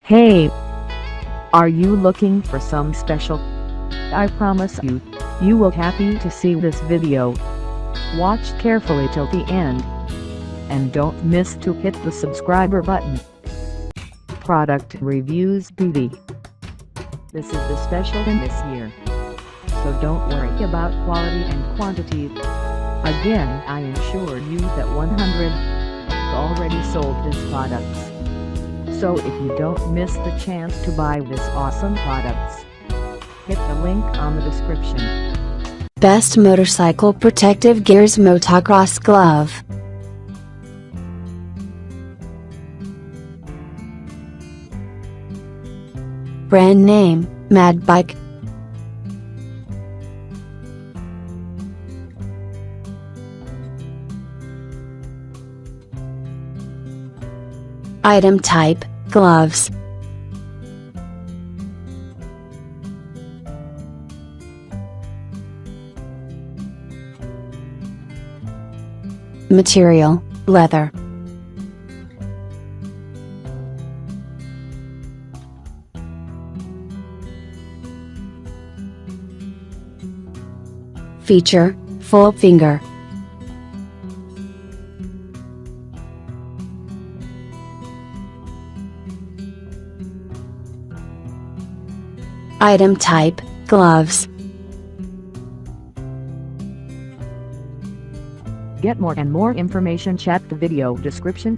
Hey! Are you looking for some special? I promise you, you will happy to see this video. Watch carefully till the end. And don't miss to hit the subscriber button. Product Reviews Beauty. This is the special in this year. So don't worry about quality and quantity. Again, I assure you that 100 already sold these products. So if you don't miss the chance to buy this awesome products, hit the link on the description. Best Motorcycle Protective Gears Motocross Glove. Brand name, MADBIKE. Item type, gloves. Material, leather. Feature, full finger. Item type, gloves. Get more and more information, check the video description.